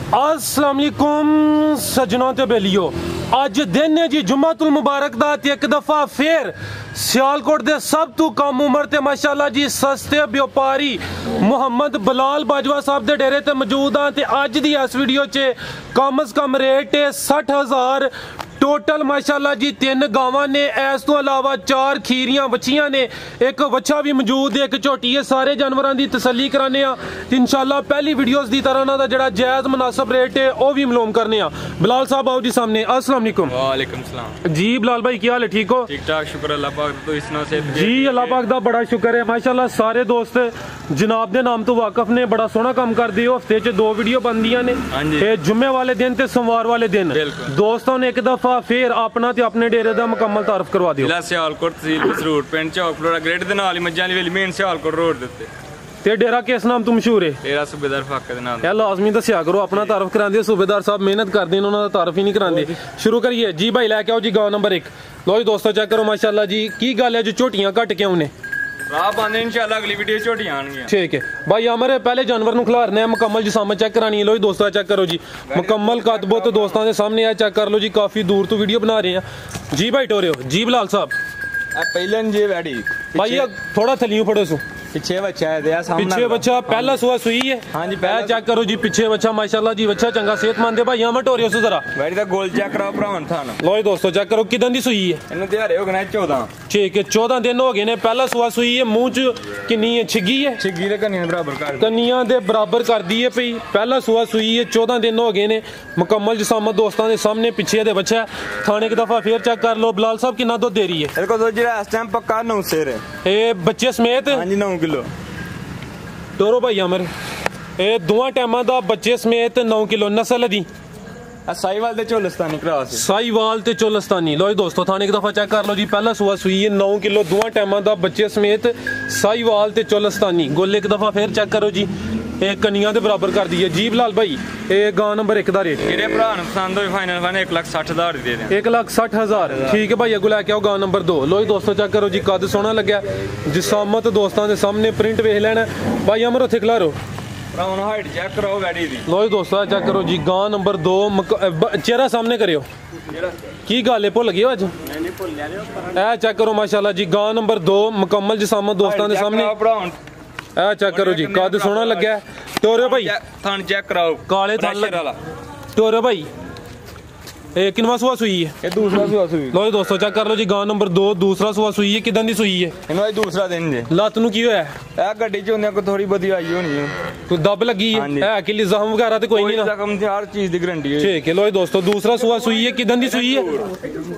अस्सलाम वालेकुम सज्जनों ते बेलियो, अज दिन है जी जुम्मतुल मुबारक दा ते एक दफा फिर सियालकोट दे सब तो कम उम्र ते माशाअल्लाह जी सस्ते व्यापारी मुहम्मद बिलाल बाजवा साहब दे डेरे ते मौजूद हाँ। ते अज दी इस वीडियो च कम अज कम रेट है 60,000 टोटल माशाअल्लाह जी। 3 गावां ने, इस तो अलावा 4 खीरियां बच्चियां ने, एक बच्चा भी मौजूद है, एक झोटी है। सारे जानवरों की तसल्ली कराने इंशाअल्लाह। पहली वीडियोस दी तरह ना जेड़ा जायज़ मुनासिब रेट है वह भी मालूम करने। बिलाल साहब आओ जी सामने। अस्सलाम वालेकुम। वालेकुम सलाम जी बिलाल भाई क्या हाल है, ठीक हो? ठीक ठाक, शुक्र अल्लाह पाक तो इसना से जी अल्लाह पाक दा बड़ा शुक्र है माशाअल्लाह। सारे दोस्त जनाब दे नाम तो वाकफ ने, बड़ा सोहना काम कर दिए। हफ्ते च 2 वीडियो बनदियां ने, जुम्मे वाले दिन ते सोमवार वाले दिन। दोस्तों ने एक दफा फिर अपना ते अपने डेरे दा मुकम्मल तारफ करवा दियो। जिला सियालकोट तहसील बसरूर पिंड चौकपलोड़ा ग्रेड दे नाल ही मज्जां दी वेली मेन सियालकोट रोड दे उत्ते। ते डेरा किस नाम तो मशहूर है? डेरा सूबेदार फाके दे नाम। यार लाजमी दस्या करो, अपना तारफ करांदे। सूबेदार साहब मेहनत करदे ने, उन्हां दा तारफ ही नहीं करांदे। शुरू करिए जी भाई, लैके आओ जी गांव नंबर 1। लो जी दोस्तों चेक करो माशाअल्लाह जी। की गल है जो झोटियां घट क्यों ने? आप आंदे इंशाअल्लाह अगली वीडियो झोटियां आणगियां। ठीक है भाई, हमारे पहले जानवर नु खिलारने हैं, मुकम्मल जिसामत चेक करानी है। लो जी दोस्तों चेक करो जी, मुकम्मल कदबो तो दोस्तों के सामने है। चेक कर लो जी, काफी दूर तो वीडियो बना रहे हैं जी भाई। टोरियो जी बिलाल साहब पहले जे वैडी भाई थोड़ा थलियों फड़ो सु पीछे बच्चा है दया सामने। पीछे बच्चा पहला सुआ सुई है। हां जी पहला चेक करो जी, पीछे बच्चा माशाल्लाह जी। बच्चा चंगा सेहतमंद है भाई। हम टोरियो सु जरा वैडी दा गोल चेक कराओ भरावन थान। लो जी दोस्तों चेक करो किदन दी सुई है। इनु दिहाड़े हो गए 14। ठीक है 14 दिन हो गए ने। पहला सुआ सुई है, मुंह च किन्नी है? छिगी है। छिगी दे कन्नियां बराबर कर कन्नियां दे बराबर कर दी है पई। पहला सुआ सुई है, 14 दिन हो गए ने। मुकम्मल जिसामत दोस्तों के सामने। पीछे दे बच्चा थाने एक दफा फिर चेक कर लो। बिलाल साहब कितना दूध दे रही है? मेरे को तो जरा इस टाइम पक्का 9 शेर है। ए बच्चे समेत? हां जी 9 किलो टोरो भाई अमर ए दोवां टाइमां दा बच्चे समेत 9 किलो। नस्ल दी साईवाल ते चोलस्तानी क्रॉस। साईवाल ते चोलस्तानी। लो जी दोस्तों थाने एक दफा चेक कर लो जी। पहला सुआ सुई है 9 किलो, दोवां टाइमां दा बच्चे समेत साईवाल ते चोलस्तानी। गोल एक दफा फिर चेक करो जी, एक कनिया दे बराबर कर दी है जी। बिलाल भाई ए गांव नंबर 1 दा रेट मेरे भरा नु पसंद होई फाइनल 1,60,000 दे दे। 1,60,000 ठीक है भाई। अगो लैके आओ गांव नंबर 2। लो जी दोस्तों चेक करो जी, कद सोहना लग्या। जिसामत दोस्तों के सामने, प्रिंट वेख लेना भाई। अमर उत्थे खिलारो हाइट चेक करो वैडी दी। लो जी दोस्तों चेक करो जी, गांव नंबर 2। चेहरा सामने करियो। की गल है, भुल गए अज? ए चेक करो माशाल्लाह जी, गांव नंबर 2 मुकम्मल जिसामत दोस्तों के सामने। ए चेक करो जी, कद सोहना लग्या। टोरियो भाई थान चेक कराओ, काले थान वाला। टोरियो भाई ए किनवा सुआ सुई है? ये दूसरा सुआ सुई। लो जी दोस्तों चेक कर लो जी, गांव नंबर 2 दूसरा सुआ सुई है। किदन दी सुई है? इनो दूसरा दिन जे। लत नु की होया? ए गड्डी च होने को थोड़ी बदी आई होनी है, कोई दब लगी है कि जख्म वगैरह तो कोई नहीं ना? जख्म हर चीज की गारंटी है। ठीक है लो जी दोस्तों, दूसरा सुआ सुई है। किदन दी सुई है?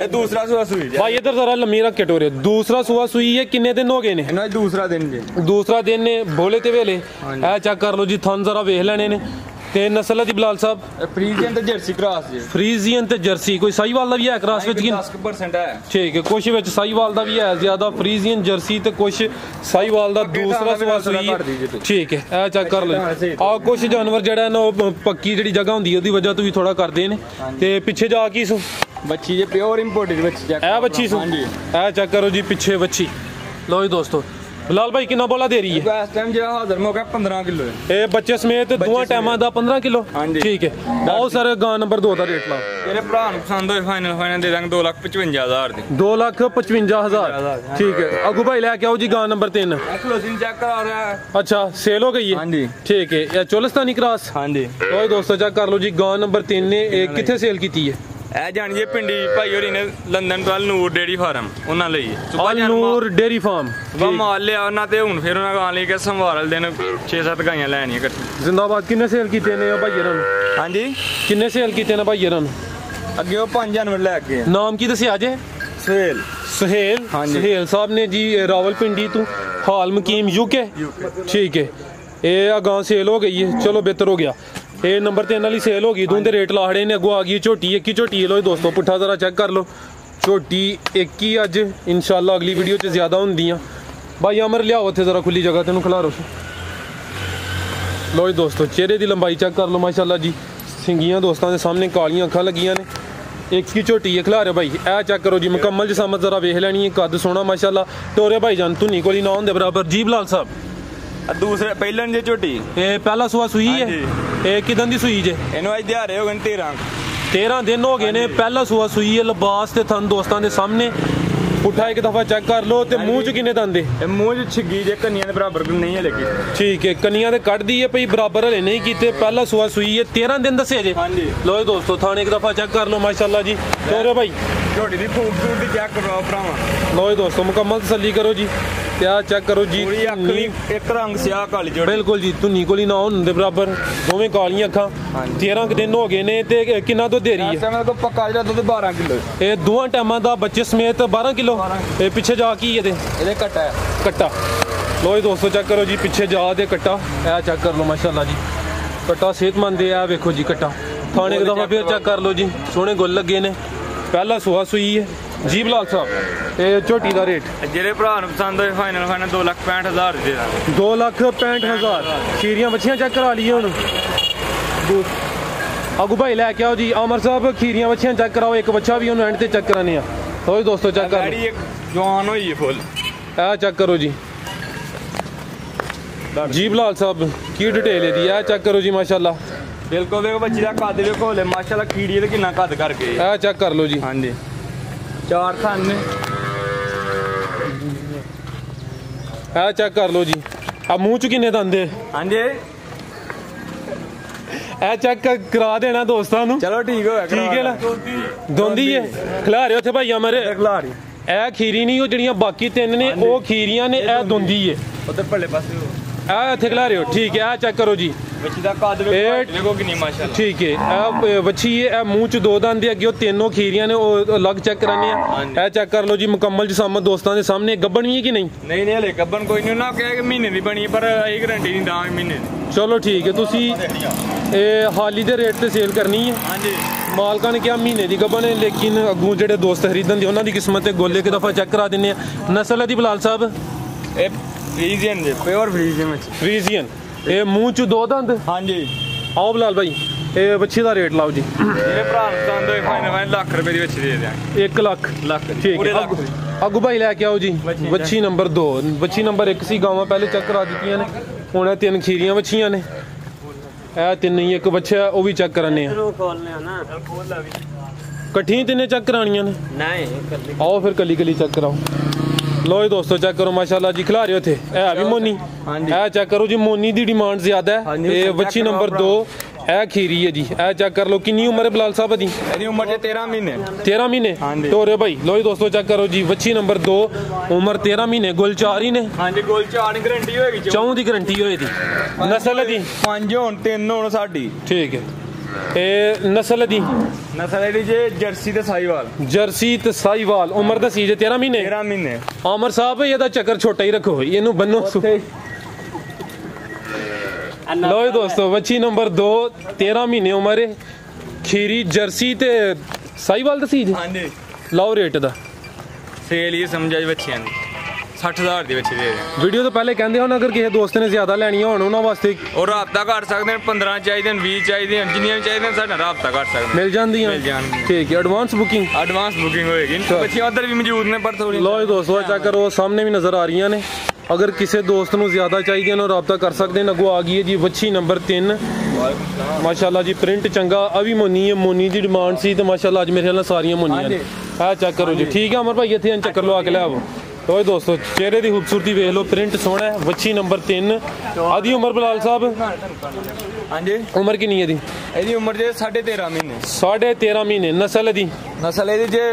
ये दूसरा सुआ सुई भाई। इधर जरा लम्मी रख के टोरे। दूसरा सुआ सुई है, किन्ने दिन हो गए ने? इनो दूसरा दिन जे। दूसरा दिन ने भोले ते वेले। ए चेक कर लो जी, थन जरा वेख लेने ने। ते नस्ल दी बिलाल साहब? फ्रीजियन ते जर्सी क्रॉस जे। फ्रीजियन ते जर्सी। कोई साहीवाल दा भी है क्रॉस विच? 10% है। ठीक है, कुछ विच साहीवाल दा भी है ज्यादा। फ्रीजियन जर्सी ते कुछ साहीवाल दा। दूसरा सुआ सुई ठीक है। ए चेक कर लो आ कुछ जानवर जेड़ा ना पक्की जेड़ी जगह हुंदी ओदी वजह तो भी थोड़ा करदे ने। ते पिछे जा की सु बच्ची जे प्योर इंपोर्टेड बच्ची चेक। ए बच्ची सु ए चेक करो जी, पिछे बच्ची। लो जी दोस्तों बिलाल भाई कितना बोला दे रही है? इस टाइम जो हाजिर में हो गया 15 किलो है। ए बच्चे समेत दोवां टाइमां दा 15 किलो। ठीक है आओ सर गांव नंबर 2 दा रेट लाओ। तेरे भरा नु पसंद होए फाइनल दे देंगे 2,55,000 दी। 2,55,000 ठीक है। अगू भाई लेके आओ जी गांव नंबर 3। क्लोजिंग चेक करा रहा है। अच्छा सेल हो गई है? हां जी ठीक है। ये चोलस्तानी क्रॉस? हां जी। तो दोस्तों चेक कर लो जी, गांव नंबर 3 ने किथे सेल की है? ए जानिए पिंडी भाई होरी ने लंदन तो नूर डेयरी फार्म उन्हां लई नूर डेयरी फार्म वा माल लिया उन्हां ते हुन फिर उन्हां गां लई के संभाल देन 6-7 गाइयां लैनियां इकट्ठी। जिंदाबाद। किन्ने सेल कीते ने भाई नु? हां जी किन्ने सेल कीते ने भाई नु? अगे ओ 5 जानवर लेके। नाम की दस्या जे? सुहेल। सुहेल। सुहेल साहब ने जी रावलपिंडी तो हाल मुकीम यूके। ठीक है ये गांव सेल हो गई है, चलो बेहतर हो गया। ये नंबर 3 वाली सेल होगी। दूंदे रेट लाड़े ने। अगो आ गई झोटी, एक ही झोटी है। लो दोस्तों पुट्ठा जरा चेक कर लो, झोटी एक ही अज इंशाल्लाह अगली वीडियो च ज्यादा होंदियां। भाई अमर लियाओ उत्थे जरा खुली जगह तेन खिलारो। लो दोस्तों चेहरे की लंबाई चेक कर लो माशाल्लाह जी। सिंगियां दोस्तों के सामने कालियां अखां लगियां ने। एक ही झोटी है खिलारे भाई। ए चेक करो जी, मुकम्मल जिसामत जरा वेख लैनी है। कद सोहना माशाल्लाह। टोरे भाई जान धुनी कोली ना होंदे बराबर जी। बिलाल साहब दूसरे ਪਹਿਲਣ ਜੇ ਝੋਟੀ ਇਹ ਪਹਿਲਾ ਸੂਆ ਸੂਈ ਹੈ ਇਹ ਕਿਦਾਂ ਦੀ ਸੂਈ ਜੇ ਇਹਨੂੰ ਅੱਜ ਦਿਹਾੜੇ ਹੋ ਗਏ 13 ਦਿਨ ਹੋ ਗਏ ਨੇ ਪਹਿਲਾ ਸੂਆ ਸੂਈ ਹੈ ਲਿਬਾਸ ਤੇ ਥਣ ਦੋਸਤਾਂ ਦੇ ਸਾਹਮਣੇ ਪੁੱਠਾ ਇੱਕ ਦਫਾ ਚੈੱਕ ਕਰ ਲਓ ਤੇ ਮੂੰਹ ਚ ਕਿੰਨੇ ਦੰਦ ਇਹ ਮੂੰਹ ਚ ਛਿੱਗੀ ਜੇ ਕੰਨੀਆਂ ਦੇ ਬਰਾਬਰ ਨਹੀਂ ਹੈ ਲੱਗੀ ਠੀਕ ਹੈ ਕੰਨੀਆਂ ਤੇ ਕੱਢਦੀ ਹੈ ਭਈ ਬਰਾਬਰ ਹਲੇ ਨਹੀਂ ਕੀਤੇ ਪਹਿਲਾ ਸੂਆ ਸੂਈ ਹੈ 13 ਦਿਨ ਦੱਸੇ ਜੇ ਹਾਂਜੀ ਲੋ ਦੋਸਤੋ ਥਾਣੇ ਇੱਕ ਦਫਾ ਚੈੱਕ ਕਰ ਲਓ ਮਾਸ਼ਾਅੱਲਾ ਜੀ ਤੋਰੇ ਭਾਈ ਝੋਟੀ ਦੀ ਖੂਬਸੂਰਤੀ ਚੈੱਕ ਕਰੋ ਭਰਾਵਾ ਲੋ ਦੋਸਤੋ ਮੁਕੰਮਲ ਤਸੱਲੀ ਕਰੋ ਜੀ ਤੇ ਆ ਚੈੱਕ ਕਰੋ ਜੀ ਪੂਰੀ ਅੱਖ ਵੀ ਇੱਕ ਰੰਗ ਸਿਆਹ ਕਾਲੀ ਝੋਟੀ ਬਿਲਕੁਲ ਜੀ ਧੁੰਨੀ ਕੋਲੀ ਨਾ ਹੋਣ ਦੇ ਬਰਾਬਰ ਦੋਵੇਂ ਕਾਲੀਆਂ ਅੱਖਾਂ 13 ਦਿਨ ਹੋ ਗਏ ਨੇ ਤੇ ਕਿੰਨਾ ਦੁੱਧ ਦੇ ਰਹੀ ਹੈ ਮੇਰੇ ਕੋਲ ਪੱਕਾ ਜਿਹੜਾ ਦੁੱਧ 12 ਕਿਲੋ ਇਹ ਦੋਵਾਂ ਟਾਈਮਾਂ ਦਾ ਬੱਚੇ ਸਮੇਤ 12 ਕਿਲੋ ਇਹ ਪਿੱਛੇ ਜਾ ਕੀ ਇਹਦੇ ਕੱਟਾ ਹੈ ਕੱਟਾ ਲੋ ਜੀ ਦੋਸਤੋ ਚੈੱਕ ਕਰੋ ਜੀ ਪਿੱਛੇ ਜਾ ਦੇ ਕੱਟਾ ਇਹ ਚੈੱਕ ਕਰ ਲਓ ਮਾਸ਼ਾਅੱਲਾ ਜੀ ਕੱਟਾ ਸਿਹਤਮੰਦ ਹੈ ਵੇਖੋ ਜੀ ਕੱਟਾ ਥਾਣੇ ਇੱਕ ਦਫਾ ਫੇਰ ਚੈੱਕ ਕਰ ਲਓ ਜੀ ਸੋਹਣੇ ਗੁੱਲ ਲੱਗੇ ਨੇ ਪਹਿਲਾ ਸੁਹਾ ਸੂਈ ਹੈ ਜੀ ਬਲਾਲ ਸਾਹਿਬ ਇਹ ਝੋਟੀ ਦਾ ਰੇਟ ਜਿਹੜੇ ਭਰਾ ਨੂੰ ਪਸੰਦ ਹੋਏ ਫਾਈਨਲ 2,65,000 ਦੇ ਦਾਂਗੇ 2,65,000 ਖੀਰੀਆਂ ਬੱਚੀਆਂ ਚੈੱਕ ਕਰਾ ਲਈਏ ਹੁਣ ਆਗੂ ਭਾਈ ਲੈ ਕੇ ਆਓ ਜੀ ਅਮਰ ਸਾਹਿਬ ਖੀਰੀਆਂ ਬੱਚੀਆਂ ਚੈੱਕ ਕਰਾਓ ਇੱਕ ਬੱਚਾ ਵੀ ਉਹਨੂੰ ਐਂਡ ਤੇ ਚੈੱਕ ਕਰਾਣੇ ਆ ਹੋਏ ਦੋਸਤੋ ਚੈੱਕ ਕਰ ਲਓ ਜਵਾਨ ਹੋਈ ਹੈ ਫੁੱਲ ਇਹ ਚੈੱਕ ਕਰੋ ਜੀ ਜੀ ਬਲਾਲ ਸਾਹਿਬ ਕੀ ਡਿਟੇਲ ਇਹਦੀ ਇਹ ਚੈੱਕ ਕਰੋ ਜੀ ਮਾਸ਼ਾਅੱਲਾ ਬਿਲਕੁਲ ਵੇਖੋ ਬੱਚੀ ਦਾ ਕੱਦ ਵੇਖੋ ਹਲੇ ਮਾਸ਼ਾਅੱਲਾ ਕੀੜੀ ਤੇ ਕਿੰਨਾ ਕੱਦ ਕਰਕੇ ਇਹ ਚੈੱਕ ਕਰ ਲਓ ਜੀ ਹਾਂਜੀ ਚਾਰ ਥਣ ਨੇ ਇਹ ਚੈੱਕ ਕਰ ਲਓ ਜੀ ਆ ਮੂੰਹ ਚ ਕਿੰਨੇ ਦੰਦ ਹੈ ਹਾਂਜੀ ਇਹ ਚੈੱਕ ਕਰਾ ਦੇਣਾ ਦੋਸਤਾਂ ਨੂੰ ਚਲੋ ਠੀਕ ਹੋਇਆ ਠੀਕ ਹੈ ਨਾ ਦੋਂਦੀ ਹੈ ਖਿਲਾ ਰਹੇ ਉੱਥੇ ਭਾਈਆ ਮੇਰੇ ਖਿਲਾ ਰਹੀ ਇਹ ਖੀਰੀ ਨਹੀਂ ਉਹ ਜਿਹੜੀਆਂ ਬਾਕੀ ਤਿੰਨ ਨੇ ਉਹ ਖੀਰੀਆਂ ਨੇ ਇਹ ਦੋਂਦੀ ਹੈ ਉਧਰ ਭੱਲੇ ਪਾਸੇ ਇਹ ਇੱਥੇ ਖਿਲਾ ਰਹੇ ਹੋ ਠੀਕ ਹੈ ਇਹ ਚੈੱਕ ਕਰੋ ਜੀ ਬੱਚੀ ਦਾ ਕੱਦ ਵੇਖੋ ਕਿੰਨੀ ਮਾਸ਼ਾਅੱਲਾ ਠੀਕ ਹੈ ਇਹ ਬੱਚੀ ਹੈ ਇਹ ਮੂੰਹ ਚ ਦੋ ਦੰਦ ਦੇ ਅੱਗੇ ਉਹ ਤਿੰਨੋਂ ਖੀਰੀਆਂ ਨੇ ਉਹ ਅਲੱਗ ਚੈੱਕ ਕਰਾਨੇ ਆ ਇਹ ਚੈੱਕ ਕਰ ਲਓ ਜੀ ਮੁਕੰਮਲ ਜਿਸਮ ਦੋਸਤਾਂ ਦੇ ਸਾਹਮਣੇ ਗੱਬਣ ਵੀ ਹੈ ਕਿ ਨਹੀਂ ਨਹੀਂ ਹਲੇ ਗੱਬਣ ਕੋਈ ਨਹੀਂ ਨਾ ਕਿਹਾ ਕਿ ਮਹੀਨੇ ਦੀ ਬਣੀ ਪਰ ਇਹ ਗਾਰੰਟੀ ਨਹੀਂ ਦਾਂਗੇ ਮਹੀਨੇ ਦੀ ਚਲੋ ਠੀਕ ਹੈ ਤੁਸੀਂ ਇਹ ਹਾਲੀ ਦੇ ਰੇਟ ਤੇ ਸੇਲ ਕਰਨੀ ਹੈ ਹਾਂਜੀ ਮਾਲਕਾਂ ਨੇ ਕਿਹਾ ਮਹੀਨੇ ਦੀ ਗੱਬਣ ਹੈ ਲੇਕਿਨ ਅੱਗੋਂ ਜਿਹੜੇ ਦੋਸਤ ਖਰੀਦਣ ਦੇ ਉਹਨਾਂ ਦੀ ਕਿਸਮਤ ਤੇ ਗੋਲੇ ਇੱਕ ਦਫਾ ਚੈੱਕ ਕਰਾ ਦਿੰਨੇ ਆ ਨਸਲ ਦੀ ਬਲਾਲ ਸਾਹਿਬ ਇਹ ਫਰੀਜ਼ੀਅਨ ਜੇ ਪਿਓਰ ਫਰੀਜ਼ੀਅਨ ਵਿੱਚ ਫਰੀਜ਼ੀਅਨ ਇਹ ਮੂੰਹ ਚ ਦੋ ਦੰਦ ਹਾਂਜੀ ਆਓ ਬਲਾਲ ਭਾਈ ਇਹ ਬੱਚੀ ਦਾ ਰੇਟ ਲਾਓ ਜੀ ਇਹ ਭਰਾ ਨੂੰ ਦੰਦ ਹੋਏ ਫਾਈਨਲ ਲੱਖ ਰੁਪਏ ਦੀ ਵਿੱਚ ਦੇ ਦਿਆਂਗੇ 1 ਲੱਖ ਠੀਕ ਹੈ ਅੱਗੂ ਭਾਈ ਲੈ ਕੇ ਆਓ ਜੀ ਬੱਚੀ ਨੰਬਰ 2 ਬੱਚੀ ਨੰਬਰ 1 ਸੀ ਗਾਵਾਂ ਪਹਿਲੇ ਚੈੱਕ ਕਰਾ ਦਿੱਤੀਆਂ ਨੇ ਹੁਣ ਇਹ ਤਿੰਨ ਖੀਰੀਆਂ ਬੱਚੀਆਂ ਨੇ ਇਹ ਤਿੰਨ ਹੀ ਇੱਕ ਬੱਚਾ ਉਹ ਵੀ ਚੈੱਕ ਕਰਾਨੇ ਆ ਇਕੱਠੀਆਂ ਤਿੰਨੇ ਚੈੱਕ ਕਰਾਣੀਆਂ ਨੇ ਨਹੀਂ ਆਓ ਫਿਰ ਕੱਲੀ ਕੱਲੀ ਚੈੱਕ ਕਰਾਓ ਲੋ ਜੀ ਦੋਸਤੋ ਚੈੱਕ ਕਰੋ ਮਾਸ਼ਾਅੱਲਾ ਜੀ ਖਿਲਾ ਰਹੇ ਉੱਥੇ ਇਹ ਵੀ ਮੋਨੀ ਇਹ ਚੈੱਕ ਕਰੋ ਜੀ ਮੋਨੀ ਦੀ ਡਿਮਾਂਡ ਜ਼ਿਆਦਾ ਹੈ ਇਹ ਬੱਚੀ ਨੰਬਰ 2 ਇਹ ਖੀਰੀ ਹੈ ਜੀ ਇਹ ਚੈੱਕ ਕਰ ਲਓ ਕਿੰਨੀ ਉਮਰ ਹੈ ਬਲਾਲ ਸਾਹਿਬ ਦੀ ਇਹਦੀ ਉਮਰ ਹੈ 13 ਮਹੀਨੇ 13 ਮਹੀਨੇ ਤੋਰੇ ਭਾਈ ਲੋ ਜੀ ਦੋਸਤੋ ਚੈੱਕ ਕਰੋ ਜੀ ਬੱਚੀ ਨੰਬਰ 2 ਉਮਰ 13 ਮਹੀਨੇ ਗੁਲ ਚਾਰ ਹੀ ਨੇ ਹਾਂਜੀ ਗੁਲ ਚਾਰ ਦੀ ਗਾਰੰਟੀ ਹੋਏਗੀ ਚੌਂ ਦੀ ਗਾਰੰਟੀ ਹੋਏਗੀ ਨਸਲ ਦੀ 5 ਹੋਣ 3 ਹੋਣ ਸਾਡੀ ਠੀਕ ਹੈ ਇਹ ਨਸਲ ਦੀ ਇਹਦੀ ਜੇ ਜਰਸੀ ਤੇ ਸਾਈਵਾਲ ਜਰਸੀ ਤੇ ਸਾਈਵਾਲ ਉਮਰ ਦੱਸੀ ਜੇ 13 ਮਹੀਨੇ 13 ਮਹੀਨੇ ਆਮਰ ਸਾਹਿਬ ਇਹਦਾ ਚੱਕਰ ਛੋਟਾ ਹੀ ਰੱਖੋ ਇਹਨੂੰ ਬੰਨੋ ਲੋ ਜੀ ਦੋਸਤੋ ਬੱਚੀ ਨੰਬਰ 2 13 ਮਹੀਨੇ ਉਮਰ ਹੈ ਖੀਰੀ ਜਰਸੀ ਤੇ ਸਾਈਵਾਲ ਦੱਸੀ ਜੀ ਹਾਂਜੀ ਲਓ ਰੇਟ ਦਾ ਸੇਲ ਹੀ ਸਮਝਾ ਜੀ ਬੱਚਿਆਂ ਦੀ 60,000 ਦੇ ਵਿੱਚ ਦੇ ਦੇ ਵੀਡੀਓ ਤੋਂ ਪਹਿਲੇ ਕਹਿੰਦੇ ਹੁਣ ਅਗਰ ਕਿਸੇ ਦੋਸਤ ਨੇ ਜ਼ਿਆਦਾ ਲੈਣੀਆਂ ਹੋਣ ਉਹਨਾਂ ਵਾਸਤੇ ਉਹ ਰਾਬਤਾ ਕਰ ਸਕਦੇ ਨੇ 15 ਚਾਹੀਦੇ ਨੇ 20 ਚਾਹੀਦੇ ਨੇ ਜਿੰਨੀਆਂ ਚਾਹੀਦੀਆਂ ਸਾਡੇ ਨਾਲ ਰਾਬਤਾ ਕਰ ਸਕਦੇ ਮਿਲ ਜਾਂਦੀਆਂ ਠੀਕ ਹੈ ਐਡਵਾਂਸ ਬੁਕਿੰਗ ਹੋਏਗੀ ਬੱਚੇ ਉਧਰ ਵੀ ਮੌਜੂਦ ਨੇ ਪਰ ਥੋੜੀ ਲੋ ਜੀ ਦੋਸਤੋ ਚੈੱਕ ਕਰੋ ਸਾਹਮਣੇ ਵੀ ਨਜ਼ਰ ਆ ਰਹੀਆਂ ਨੇ ਅਗਰ ਕਿਸੇ ਦੋਸਤ ਨੂੰ ਜ਼ਿਆਦਾ ਚਾਹੀਦੀਆਂ ਨੇ ਰਾਬਤਾ ਕਰ ਸਕਦੇ ਨੇ ਅੱਗੋਂ ਆ ਗਈ ਹੈ ਜੀ ਬੱਚੀ ਨੰਬਰ 3 ਮਾਸ਼ਾਅੱਲਾ ਜੀ ਪ੍ਰਿੰਟ ਚੰਗਾ ਆ ਵੀ ਮੋਨੀ ਹੈ ਮੋਨੀ ਦੀ ਡਿਮਾਂਡ ਸੀ ਤੇ ਮਾਸ਼ਾਅੱਲਾ ਅੱਜ ਮੇਰੇ ਨਾਲ ਸਾਰੀਆਂ ਮੋਨੀਆਂ ਨੇ ਆ ਚੈੱਕ ਕਰੋ ਜੀ ਠੀਕ ਹੈ ਅਮਰ ਭਾਈ ਇੱਥੇ ਚੱਕਰ ਲਵਾ ਕੇ ਲੈ ਆਵੋ ਲੋ ਦੋਸਤੋ ਚਿਹਰੇ ਦੀ ਖੂਬਸੂਰਤੀ ਵੇਖ ਲਓ ਪ੍ਰਿੰਟ ਸੋਹਣਾ ਹੈ ਬੱਚੀ ਨੰਬਰ 3 ਆਦੀ ਉਮਰ ਬਲਾਲ ਸਾਹਿਬ ਹਾਂਜੀ ਉਮਰ ਕਿੰਨੀ ਹੈ ਇਹਦੀ ਉਮਰ ਜੇ 13.5 ਮਹੀਨੇ 13.5 ਮਹੀਨੇ ਨਸਲ ਇਹਦੀ ਜੇ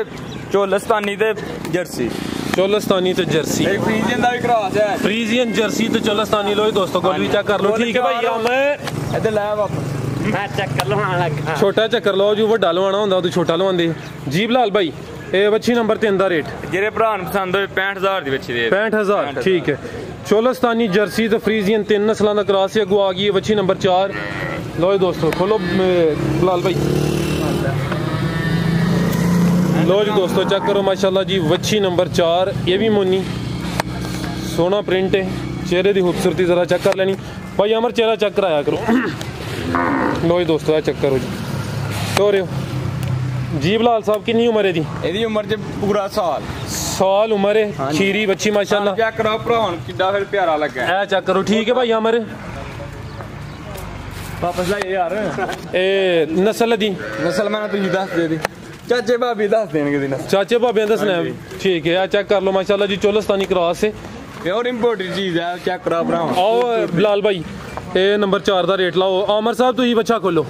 ਚੋਲਸਤਾਨੀ ਤੇ ਜਰਸੀ ਚੋਲਸਤਾਨੀ ਤੇ ਜਰਸੀ ਇਹ ਫਰੀਜ਼ੀਅਨ ਦਾ ਵੀ ਕ੍ਰਾਸ ਹੈ ਫਰੀਜ਼ੀਅਨ ਜਰਸੀ ਤੇ ਚੋਲਸਤਾਨੀ ਲੋ ਦੋਸਤੋ ਕੋਲ ਵੀ ਚੈੱਕ ਕਰ ਲਓ ਠੀਕ ਹੈ ਭਾਈ ਮੈਂ ਇੱਧਰ ਲੈ ਵਾਪਸ ਮੈਂ ਚੱਕਰ ਲਵਾਉਣ ਲੱਗਾ ਛੋਟਾ ਚੱਕਰ ਲਓ ਜੀ ਵੱਡਾ ਲਵਾਉਣਾ ਹੁੰਦਾ ਉਹ ਛੋਟਾ ਲਵਾਉਂਦੇ ਜੀ ਬਲਾਲ ਭਾਈ ਇਹ ਬੱਚੀ ਨੰਬਰ 3 ਦਾ ਰੇਟ ਜਿਹੜੇ ਭਰਾ ਨੂੰ ਪਸੰਦ ਹੋਏ 65,000 ਦੀ ਵਿੱਚ ਦੇ 65,000 ਠੀਕ ਹੈ ਚੋਲਸਤਾਨੀ ਜਰਸੀ ਤੇ ਫਰੀਜ਼ੀਅਨ ਤਿੰਨ ਨਸਲਾਂ ਦਾ ਕ੍ਰਾਸ ਅੱਗੋਂ ਆ ਗਈ ਹੈ ਬੱਚੀ ਨੰਬਰ 4 ਲੋ ਦੋਸਤੋ ਖੋਲੋ ਬਲਾਲ ਭਾਈ ਲੋ ਜੀ ਦੋਸਤੋ ਚੈੱਕ ਕਰੋ ਮਾਸ਼ਾਅੱਲਾ ਜੀ ਬੱਚੀ ਨੰਬਰ 4 ਇਹ ਵੀ ਮੋਨੀ ਸੋਹਣਾ ਪ੍ਰਿੰਟ ਹੈ ਚਿਹਰੇ ਦੀ ਖੂਬਸੂਰਤੀ ਜ਼ਰਾ ਚੈੱਕ ਕਰ ਲੈਣੀ ਭਾਈ ਅਮਰ ਚਿਹਰਾ ਚੈੱਕ ਕਰਾਇਆ ਕਰੋ ਲੋ ਜੀ ਦੋਸਤੋ ਇਹ ਚੈੱਕ ਕਰੋ ਜੀ ਤੋਰਿਓ ਜੀ ਬਲਾਲ ਸਾਹਿਬ ਕਿੰਨੀ ਉਮਰ ਹੈ ਇਹਦੀ ਉਮਰ ਚ ਪੂਰਾ ਸਾਲ साल उम्र है, खीरी बच्ची माशाल्लाह। चेक करो भरा हुन किड्डा फिर प्यारा लगा ए चेक करो, ठीक है भाई अमर। वापस ला यार ए नस्ल दी मैंने तुझी दस दे दी, चाचे भाभी दस देंगे दी नस्ल। चाचे भाभी दसना है, ठीक है। चेक कर लो माशाल्लाह जी, चोलस्तानी क्रॉस है प्योर इंपोर्टेड चीज है, चेक करो भरा। आओ बिलाल भाई ए नंबर 4 का रेट लाओ। आमर साहब तुम बच्चा खोलो।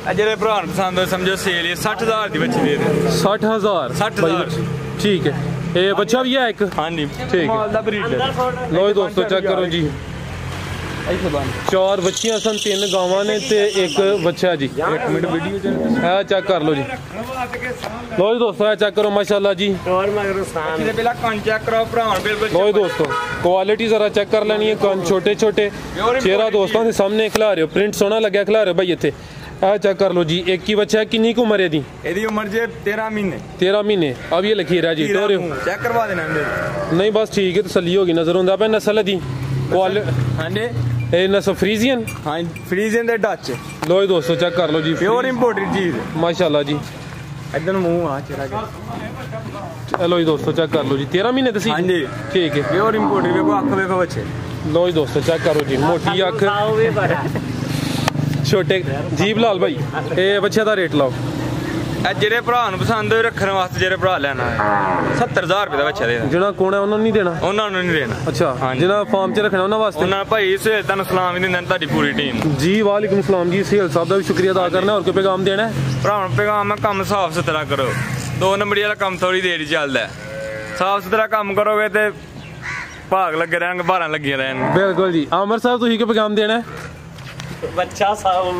जेरे भरा पसंद हो समझो सेल 60,000 की बच्ची दे दे। 60,000 60,000 ठीक है। ये बच्चा भी है एक, हाँ जी ठीक माल दा ब्रीड है। लो दोस्तों चेक करो जी, 4 बच्चियां सन, 3 गावां ने ते एक बच्चा है जी। 1 मिनट वीडियो है चेक कर लो जी। लो जी दोस्तों है चेक करो माशाल्लाह जी। पहला कान चेक करो भरा बिल्कुल। लो दोस्तों क्वालिटी जरा चेक कर लेनी है, कान छोटे छोटे, चेहरा दोस्तों के सामने खिला रहे हो, प्रिंट सोना लगे खिला रहे हो भाई इतने। आ चेक कर लो जी, एक ही बच्चा है, कितनी उम्र है दी? एदी उम्र जे 13 महीने। 13 महीने। अब ये लकीर है जी, तो चेक करवा देना नहीं बस ठीक है, तसल्ली होगी। नजर होंदा पे नस्ल दी हां जी, ए नस्ल फ्रीजियन। हां फ्रीजियन दे डच। लो जी दोस्तों चेक कर लो जी, प्योर इंपोर्टेड चीज माशाल्लाह जी। इधर मुंह आ चेहरा के। चलो जी दोस्तों चेक कर लो जी, 13 महीने दसी। हां जी ठीक है, प्योर इंपोर्टेड। देखो आंख देखो बच्चे। लो जी दोस्तों चेक करो जी, मोटी अख छोटे जी। बिलाल भाई ए बच्चे का रेट लाओ। जेरे भरा पसंद हो रखने वास्ते जेरे भरा लेना है 70,000 रुपए का बच्चा देना। जिन्ना कौन है उन्होंने नहीं देना, उन्होंने नहीं देना। अच्छा जिन्ना फार्म च रखना उन्होंने वास्ते। उन्होंने भाई सुहेल तुहानू सलाम भी दिंदे तुहाडी पूरी टीम जी। वालेकुम सलाम जी, सुहेल साहब का भी शुक्रिया अदा करना। और कोई पैगाम देना है? भरा पैगाम है कम साफ सुथरा करो, 2 नंबरी वाला कम थोड़ी देर ही चलता है। साफ सुथरा कम करोगे तो भाग लगे रहने, 12 लगी रहने। बिल्कुल जी। आमर साहब तुम क्या पैगाम देना है? बच्चा साहब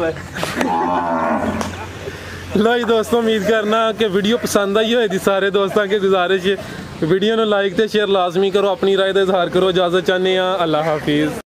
लो जी दोस्तों, उम्मीद करना कि वीडियो पसंद आई होगी। सारे दोस्तों के गुजारिश है वीडियो को लाइक तो शेयर लाजमी करो, अपनी राय का इजहार करो। इजाजत चाहते हैं, अल्लाह हाफिज।